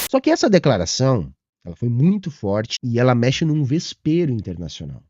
Só que essa declaração, ela foi muito forte e ela mexe num vespeiro internacional.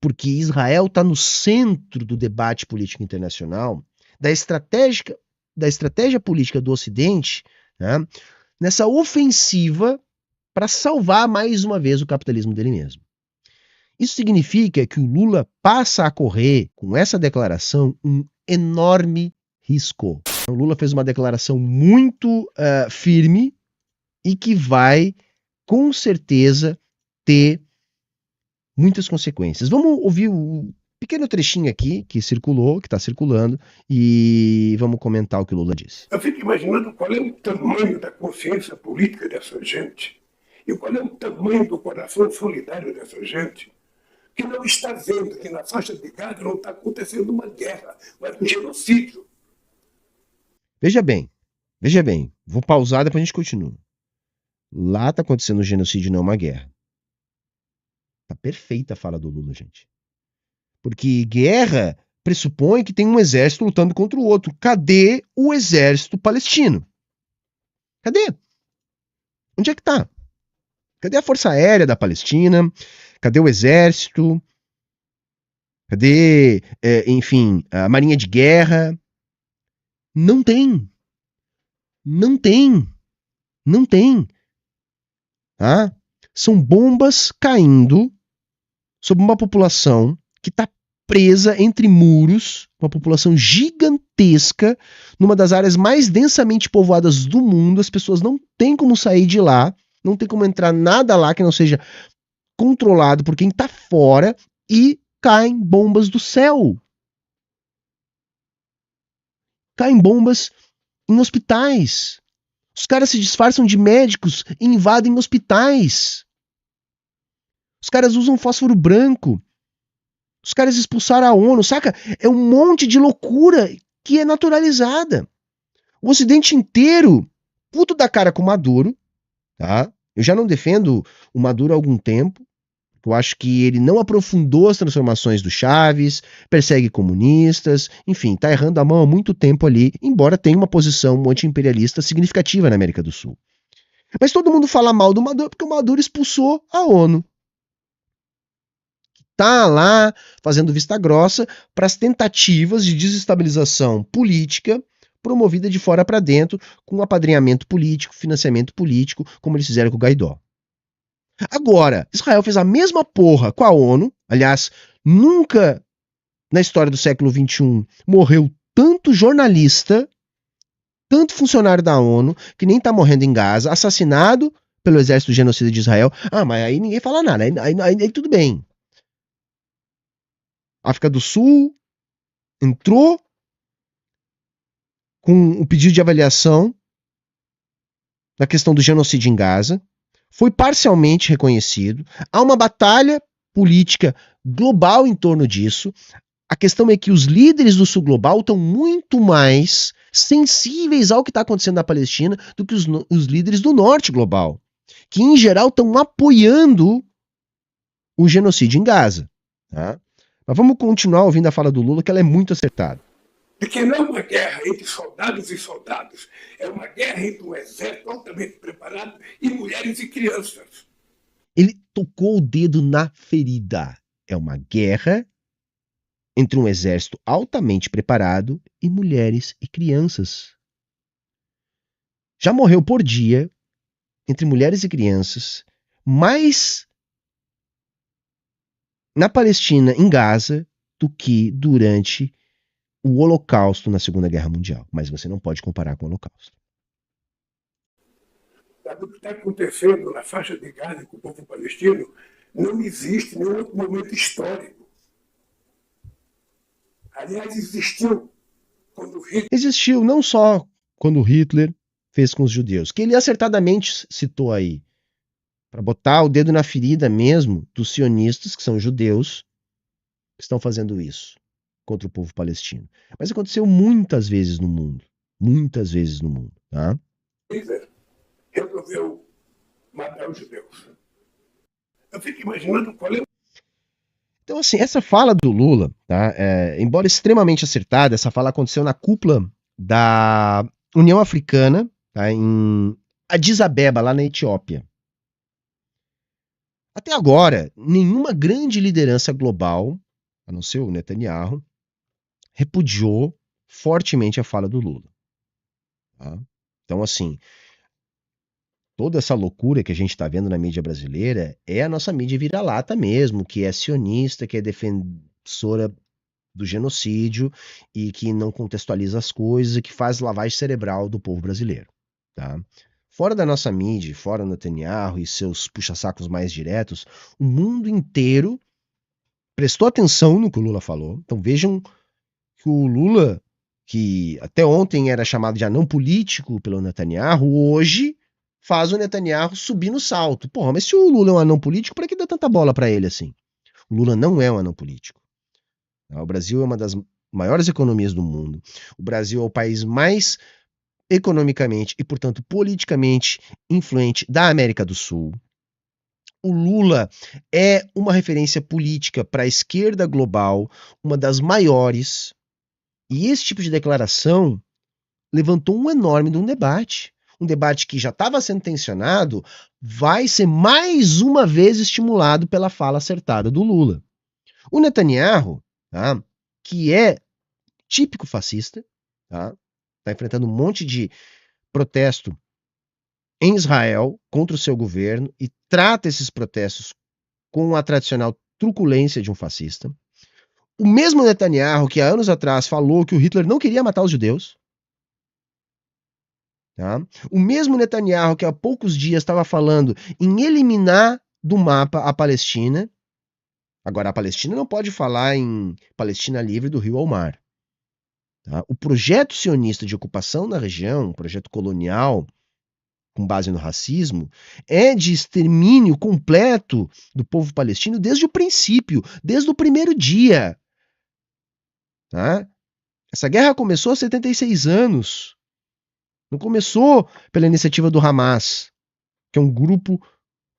Porque Israel está no centro do debate político internacional, da estratégia política do Ocidente, né, nessa ofensiva para salvar mais uma vez o capitalismo dele mesmo. Isso significa que o Lula passa a correr, com essa declaração, um enorme risco. O Lula fez uma declaração muito firme e que vai, com certeza, ter muitas consequências. Vamos ouvir o pequeno trechinho aqui que circulou, que está circulando, e vamos comentar o que o Lula disse. Eu fico imaginando qual é o tamanho da consciência política dessa gente e qual é o tamanho do coração solidário dessa gente que não está vendo que na faixa de Gaza não está acontecendo uma guerra, mas um genocídio. Veja bem, vou pausar, depois a gente continua. Lá está acontecendo um genocídio, não uma guerra. Tá perfeita a fala do Lula, gente. Porque guerra pressupõe que tem um exército lutando contra o outro. Cadê o exército palestino? Cadê? Onde é que tá? Cadê a Força Aérea da Palestina? Cadê o exército? Cadê, enfim, a Marinha de Guerra? Não tem. Não tem. Não tem. Ah, são bombas caindo sobre uma população que está presa entre muros, uma população gigantesca, numa das áreas mais densamente povoadas do mundo. As pessoas não têm como sair de lá, não tem como entrar nada lá que não seja controlado por quem está fora, e caem bombas do céu. Caem bombas em hospitais. Os caras se disfarçam de médicos e invadem hospitais. Os caras usam fósforo branco. Os caras expulsaram a ONU, saca? É um monte de loucura que é naturalizada. O Ocidente inteiro, puto da cara com o Maduro, tá? Eu já não defendo o Maduro há algum tempo. Eu acho que ele não aprofundou as transformações do Chaves, persegue comunistas, enfim, tá errando a mão há muito tempo ali, embora tenha uma posição anti-imperialista significativa na América do Sul. Mas todo mundo fala mal do Maduro porque o Maduro expulsou a ONU. Tá lá fazendo vista grossa para as tentativas de desestabilização política promovida de fora para dentro, com apadrinhamento político, financiamento político, como eles fizeram com o Guaidó. Agora, Israel fez a mesma porra com a ONU. Aliás, nunca na história do século XXI morreu tanto jornalista, tanto funcionário da ONU, que nem tá morrendo em Gaza, assassinado pelo exército genocida de Israel. Ah, mas aí ninguém fala nada, aí tudo bem. África do Sul entrou com o pedido de avaliação da questão do genocídio em Gaza, foi parcialmente reconhecido. Há uma batalha política global em torno disso. A questão é que os líderes do Sul Global estão muito mais sensíveis ao que está acontecendo na Palestina do que os líderes do Norte Global, que em geral estão apoiando o genocídio em Gaza. Tá? Mas vamos continuar ouvindo a fala do Lula, que ela é muito acertada. Porque não é uma guerra entre soldados e soldados, é uma guerra entre um exército altamente preparado e mulheres e crianças. Ele tocou o dedo na ferida. É uma guerra entre um exército altamente preparado e mulheres e crianças. Já morreu por dia, entre mulheres e crianças, mais na Palestina, em Gaza, do que durante o Holocausto na Segunda Guerra Mundial. Mas você não pode comparar com o Holocausto. O que está acontecendo na faixa de Gaza com o povo palestino não existe nenhum outro momento histórico. Aliás, existiu quando Hitler... Existiu não só quando Hitler fez com os judeus, que ele acertadamente citou aí, para botar o dedo na ferida mesmo dos sionistas, que são judeus, que estão fazendo isso contra o povo palestino. Mas aconteceu muitas vezes no mundo. Muitas vezes no mundo. Tá? Hitler resolveu matar os judeus. Eu fico imaginando qual é... Então, assim, essa fala do Lula, tá? Embora extremamente acertada, essa fala aconteceu na cúpula da União Africana, tá? Em Addis Abeba, lá na Etiópia. Até agora, nenhuma grande liderança global, a não ser o Netanyahu, repudiou fortemente a fala do Lula. Tá? Então, assim, toda essa loucura que a gente está vendo na mídia brasileira é a nossa mídia vira-lata mesmo, que é sionista, que é defensora do genocídio e que não contextualiza as coisas e que faz lavagem cerebral do povo brasileiro. Tá? Fora da nossa mídia, fora Netanyahu e seus puxa-sacos mais diretos, o mundo inteiro prestou atenção no que o Lula falou. Então vejam que o Lula, que até ontem era chamado de anão político pelo Netanyahu, hoje faz o Netanyahu subir no salto. Porra, mas se o Lula é um anão político, para que dá tanta bola para ele assim? O Lula não é um anão político. O Brasil é uma das maiores economias do mundo. O Brasil é o país mais economicamente e, portanto, politicamente influente da América do Sul. O Lula é uma referência política para a esquerda global, uma das maiores. E esse tipo de declaração levantou um enorme debate. Um debate que já estava sendo tensionado, vai ser mais uma vez estimulado pela fala acertada do Lula. O Netanyahu, tá, que é típico fascista, tá enfrentando um monte de protesto em Israel contra o seu governo e trata esses protestos com a tradicional truculência de um fascista. O mesmo Netanyahu que há anos atrás falou que o Hitler não queria matar os judeus. Tá? O mesmo Netanyahu que há poucos dias estava falando em eliminar do mapa a Palestina. Agora, a Palestina não pode falar em Palestina livre do rio ao mar. Tá? O projeto sionista de ocupação na região, um projeto colonial com base no racismo, é de extermínio completo do povo palestino desde o princípio, desde o primeiro dia. Tá? Essa guerra começou há 76 anos. Não começou pela iniciativa do Hamas, que é um grupo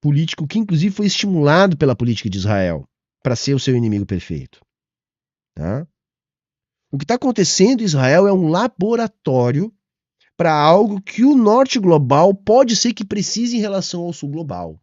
político que inclusive foi estimulado pela política de Israel para ser o seu inimigo perfeito. Tá? O que está acontecendo em Israel é um laboratório para algo que o norte global pode ser que precise em relação ao sul global.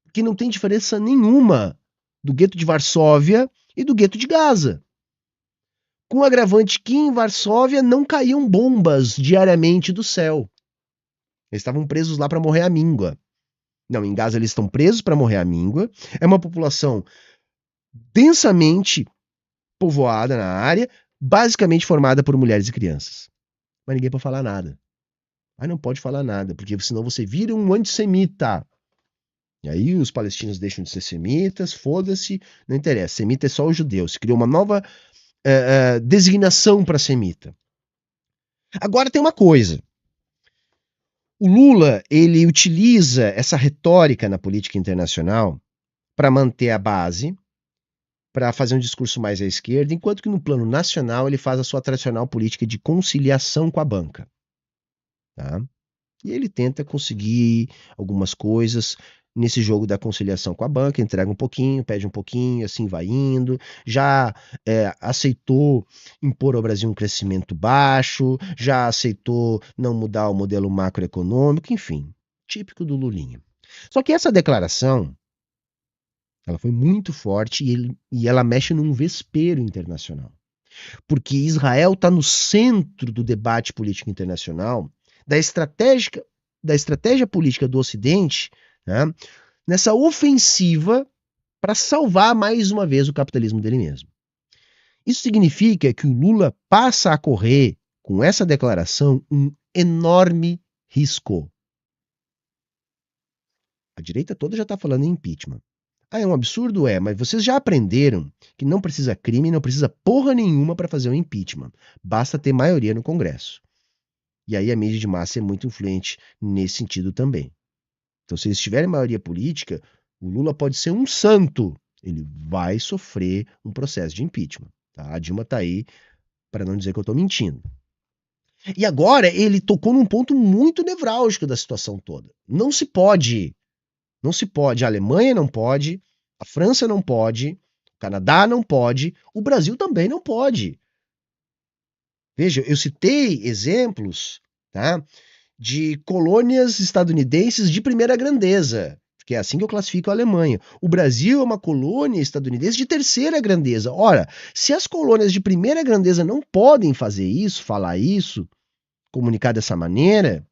Porque não tem diferença nenhuma do gueto de Varsóvia e do gueto de Gaza. Com o agravante que em Varsóvia não caíam bombas diariamente do céu. Eles estavam presos lá para morrer à míngua. Não, em Gaza eles estão presos para morrer à míngua. É uma população densamente povoada na área, basicamente formada por mulheres e crianças. Mas ninguém pode falar nada. Aí não pode falar nada, porque senão você vira um antissemita. E aí os palestinos deixam de ser semitas, foda-se, não interessa. Semita é só o judeu. Se criou uma nova designação para semita. Agora tem uma coisa. O Lula, ele utiliza essa retórica na política internacional para manter a base, para fazer um discurso mais à esquerda, enquanto que no plano nacional ele faz a sua tradicional política de conciliação com a banca. Tá? E ele tenta conseguir algumas coisas nesse jogo da conciliação com a banca, entrega um pouquinho, pede um pouquinho, assim vai indo, já aceitou impor ao Brasil um crescimento baixo, já aceitou não mudar o modelo macroeconômico, enfim, típico do Lulinha. Só que essa declaração, ela foi muito forte e ela mexe num vespeiro internacional. Porque Israel está no centro do debate político internacional, da estratégia política do Ocidente, né, nessa ofensiva para salvar mais uma vez o capitalismo dele mesmo. Isso significa que o Lula passa a correr, com essa declaração, um enorme risco. A direita toda já está falando em impeachment. Ah, é um absurdo? É, mas vocês já aprenderam que não precisa crime, não precisa porra nenhuma para fazer um impeachment. Basta ter maioria no Congresso. E aí a mídia de massa é muito influente nesse sentido também. Então, se eles tiverem maioria política, o Lula pode ser um santo. Ele vai sofrer um processo de impeachment. Tá? A Dilma está aí para não dizer que eu estou mentindo. E agora ele tocou num ponto muito nevrálgico da situação toda. Não se pode. Não se pode. A Alemanha não pode, a França não pode, o Canadá não pode, o Brasil também não pode. Veja, eu citei exemplos, tá, de colônias estadunidenses de primeira grandeza, que é assim que eu classifico a Alemanha. O Brasil é uma colônia estadunidense de terceira grandeza. Ora, se as colônias de primeira grandeza não podem fazer isso, falar isso, comunicar dessa maneira,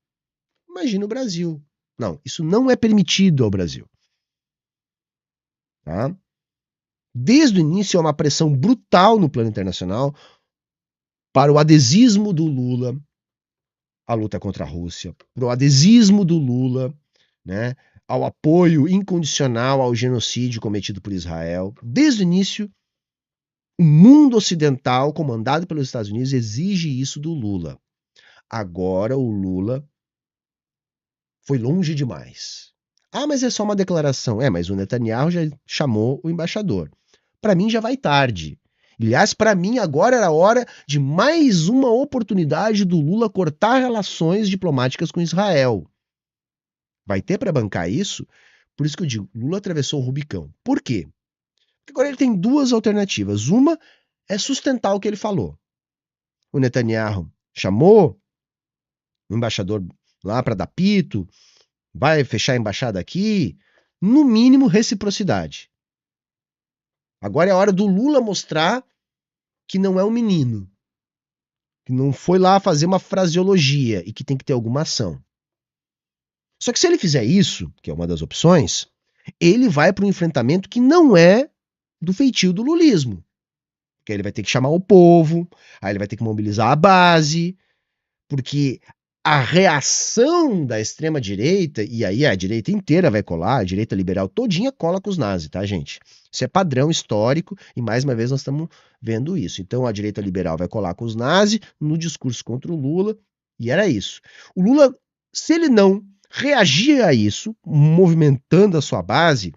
imagina o Brasil. Não, isso não é permitido ao Brasil. Tá? Desde o início, há uma pressão brutal no plano internacional para o adesismo do Lula à luta contra a Rússia, para o adesismo do Lula, né, ao apoio incondicional ao genocídio cometido por Israel. Desde o início, o mundo ocidental, comandado pelos Estados Unidos, exige isso do Lula. Agora o Lula foi longe demais. Ah, mas é só uma declaração. É, mas o Netanyahu já chamou o embaixador. Para mim já vai tarde. Aliás, para mim agora era a hora de mais uma oportunidade do Lula cortar relações diplomáticas com Israel. Vai ter para bancar isso? Por isso que eu digo, Lula atravessou o Rubicão. Por quê? Porque agora ele tem duas alternativas. Uma é sustentar o que ele falou. O Netanyahu chamou o embaixador lá para dar pito, vai fechar a embaixada aqui, no mínimo reciprocidade. Agora é a hora do Lula mostrar que não é um menino, que não foi lá fazer uma fraseologia e que tem que ter alguma ação. Só que se ele fizer isso, que é uma das opções, ele vai para um enfrentamento que não é do feitio do lulismo. Porque ele vai ter que chamar o povo, aí ele vai ter que mobilizar a base, porque a reação da extrema-direita, e aí a direita inteira vai colar, a direita liberal todinha cola com os nazis, tá, gente? Isso é padrão histórico, e mais uma vez nós estamos vendo isso. Então a direita liberal vai colar com os nazis no discurso contra o Lula, e era isso. O Lula, se ele não reagir a isso, movimentando a sua base,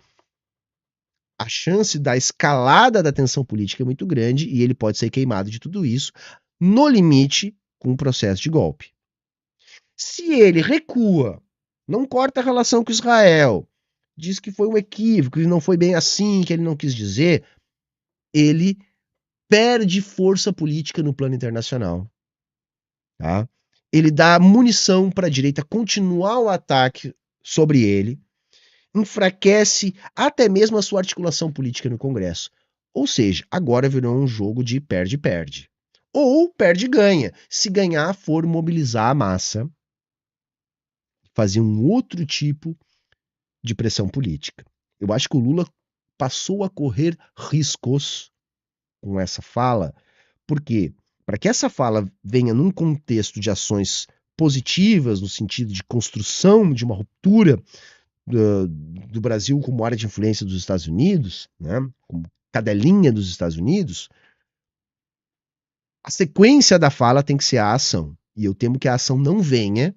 a chance da escalada da tensão política é muito grande e ele pode ser queimado de tudo isso, no limite, com um processo de golpe. Se ele recua, não corta a relação com Israel, diz que foi um equívoco, que não foi bem assim, que ele não quis dizer, ele perde força política no plano internacional. Tá? Ele dá munição para a direita continuar o ataque sobre ele, enfraquece até mesmo a sua articulação política no Congresso. Ou seja, agora virou um jogo de perde-perde. Ou perde-ganha. Se ganhar, for mobilizar a massa, fazer um outro tipo de pressão política. Eu acho que o Lula passou a correr riscos com essa fala, porque para que essa fala venha num contexto de ações positivas, no sentido de construção de uma ruptura do Brasil como área de influência dos Estados Unidos, né, como cadelinha dos Estados Unidos, a sequência da fala tem que ser a ação. E eu temo que a ação não venha,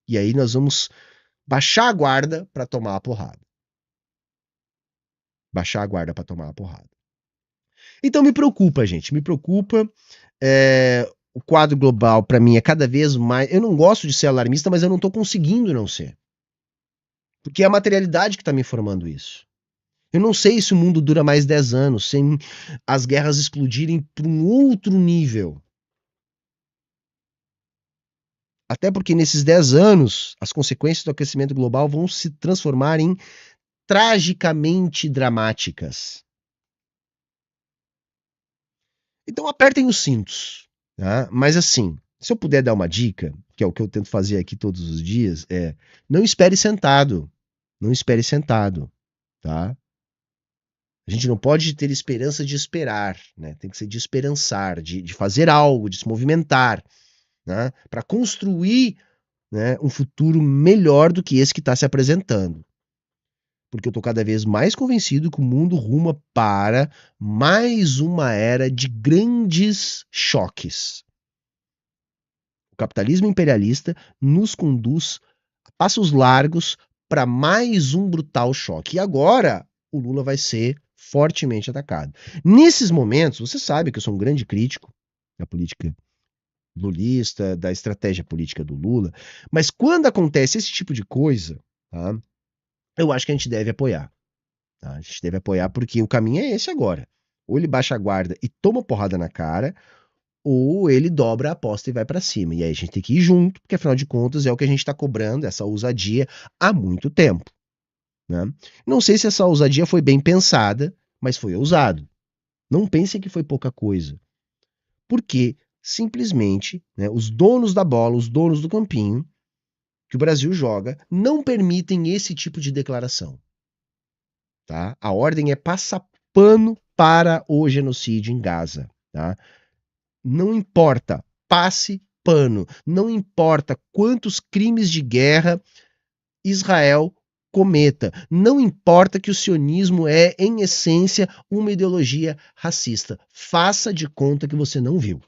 e aí nós vamos baixar a guarda para tomar a porrada. Baixar a guarda para tomar a porrada. Então me preocupa, gente, me preocupa. O quadro global, para mim, é cada vez mais... Eu não gosto de ser alarmista, mas eu não estou conseguindo não ser. Porque é a materialidade que está me informando isso. Eu não sei se o mundo dura mais 10 anos, sem as guerras explodirem para um outro nível. Até porque nesses 10 anos, as consequências do aquecimento global vão se transformar em tragicamente dramáticas. Então apertem os cintos. Tá? Mas assim, se eu puder dar uma dica, que é o que eu tento fazer aqui todos os dias, não espere sentado. Não espere sentado. Tá? A gente não pode ter esperança de esperar, né? Tem que ser de esperançar, de fazer algo, de se movimentar, né? Para construir, né, um futuro melhor do que esse que está se apresentando. Porque eu estou cada vez mais convencido que o mundo ruma para mais uma era de grandes choques. O capitalismo imperialista nos conduz a passos largos para mais um brutal choque. E agora o Lula vai ser fortemente atacado. Nesses momentos, você sabe que eu sou um grande crítico da política lulista, da estratégia política do Lula, mas quando acontece esse tipo de coisa, tá, eu acho que a gente deve apoiar. Tá? A gente deve apoiar porque o caminho é esse agora. Ou ele baixa a guarda e toma porrada na cara, ou ele dobra a aposta e vai para cima. E aí a gente tem que ir junto, porque afinal de contas é o que a gente está cobrando, essa ousadia, há muito tempo. Né? Não sei se essa ousadia foi bem pensada, mas foi ousado. Não pensem que foi pouca coisa. Porque simplesmente, né, os donos da bola, os donos do campinho, que o Brasil joga, não permitem esse tipo de declaração. Tá? A ordem é passar pano para o genocídio em Gaza. Tá? Não importa, passe pano. Não importa quantos crimes de guerra Israel cometa. Não importa que o sionismo é, em essência, uma ideologia racista. Faça de conta que você não viu.